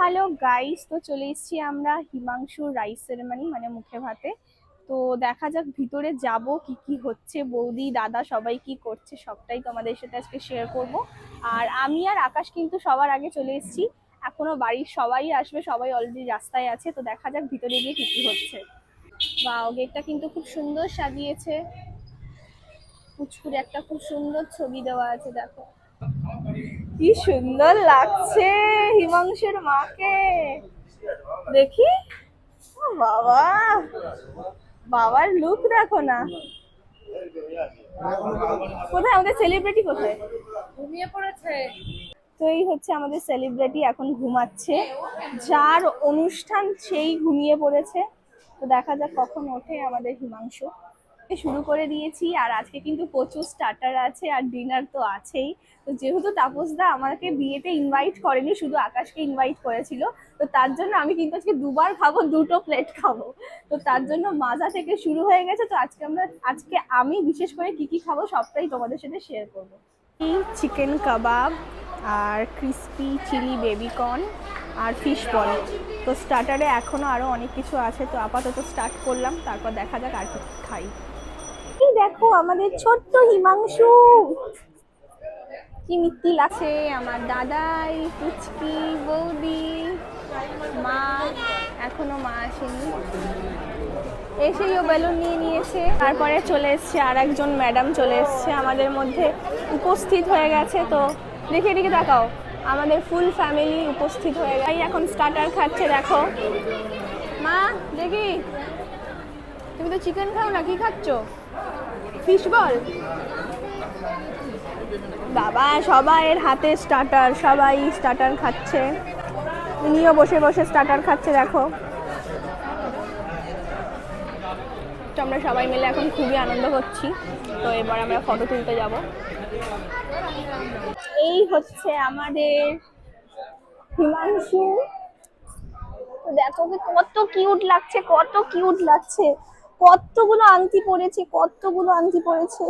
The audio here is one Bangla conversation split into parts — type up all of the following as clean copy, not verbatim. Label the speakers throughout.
Speaker 1: হ্যালো গাইস, তো চলে এসেছি আমরা হিমাংশুর রাইস সেরেমনি মানে মুখে ভাতে। তো দেখা যাক ভিতরে যাব, কি কি হচ্ছে, বৌদি দাদা সবাই কি করছে সবটাই তোমাদের সাথে আজকে শেয়ার করব। আর আমি আর আকাশ কিন্তু সবার আগে চলে এসেছি, এখনো বাড়ির সবাই আসবে, সবাই অলরেডি রাস্তায় আছে। তো দেখা যাক ভিতরে গিয়ে কি কি হচ্ছে। ওয়াও, গেটটা কিন্তু খুব সুন্দর সাজিয়েছে, পুচকুরে একটা খুব সুন্দর ছবি দেওয়া আছে, দেখো কি সুন্দর লাগছে হিমাংশুর মাকে। দেখি, ও বাবা, বাবার লুক দেখো না। কোথায় আমাদের সেলিব্রিটি, কোথায় ঘুমিয়ে পড়েছে? তো এই হচ্ছে আমাদের সেলিব্রিটি, এখন ঘুমাচ্ছে, যার অনুষ্ঠান সেই ঘুমিয়ে পড়েছে। তো দেখা যাক কখন ওঠে আমাদের হিমাংশু। শুরু করে দিয়েছি, আর আজকে কিন্তু প্রচুর স্টার্টার আছে আর ডিনার তো আছেই। তো যেহেতু তাপসদা আমাকে বিয়েতে ইনভাইট করেনি, শুধু আকাশকে ইনভাইট করেছিল, তো তার জন্য আমি কিন্তু আজকে দুবার খাবো, দুটো প্লেট খাবো। তো তার জন্য মাজা থেকে শুরু হয়ে গেছে। তো আজকে আমি বিশেষ করে কি কি খাবো সবটাই তোমাদের সাথে শেয়ার করবো। চিকেন কাবাব আর ক্রিস্পি চিলি বেবিকর্ন আর ফিশ বল। তো স্টার্টারে এখনো আরো অনেক কিছু আছে, তো আপাতত স্টার্ট করলাম, তারপর দেখা যাক আর কি খাই। দেখো আমাদের ছোট্ট হিমাংশু, কি মিত্তি লাগছে। আমার দাদাই, পুচকি, বৌদি, মা, এখনো মা আসেনি, এসেই ও বেলুন নিয়ে নিয়েছে। তারপরে চলে এসছে আর একজন ম্যাডাম, চলে এসছে আমাদের মধ্যে, উপস্থিত হয়ে গেছে। তো দেখে এদিকে তাকাও, আমাদের ফুল ফ্যামিলি উপস্থিত হয়ে গেছে। এখন স্টার্টার খাচ্ছে, দেখো মা, দেখি তুমি তো চিকেন খাও না, কি খাচ্ছ? Fish ball. বাবা, সবাইয়ের হাতে স্টার্টার, সবাই স্টার্টার খাচ্ছে, উনিও বসে বসে স্টার্টার খাচ্ছে, দেখো। তো আমরা সবাই মিলে এখন খুবই আনন্দ করছি। তো এবার আমরা ফটো তুলতে যাব। এই হচ্ছে আমাদের হিমাংশু। তো দেখো কত কিউট লাগছে, কত কিউট লাগছে, কতগুলো আংটি পরেছে, কতগুলো আংটি পরেছে।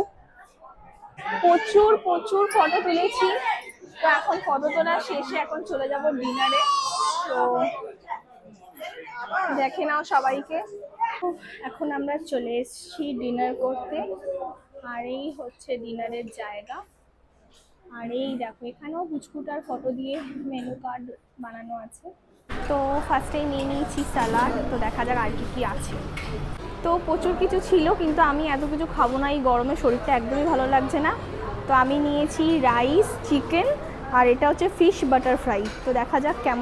Speaker 1: প্রচুর প্রচুর ফটো তুলেছি। তো এখন ফটো তোলা শেষে এখন চলে যাব ডিনারে। তো দেখে নাও সবাইকে। এখন আমরা চলে এসেছি ডিনার করতে, আর এই হচ্ছে ডিনারের জায়গা। আর এই দেখো, এখানেও পুচকুটার ফটো দিয়ে মেনু কার্ড বানানো আছে। তো ফার্স্টেই নিয়ে নিয়েছি স্যালাড, তো দেখা যাক আর কি কি আছে। তো প্রচুর কিছু ছিল, কিন্তু আমি এত কিছু খাবো না, এই গরমে শরীরটা একদমই ভালো লাগছে না। তো আমি নিয়েছি রাইস, চিকেন, আর এটা হচ্ছে ফিশ বাটার ফ্রাই। তো দেখা যাক কেমন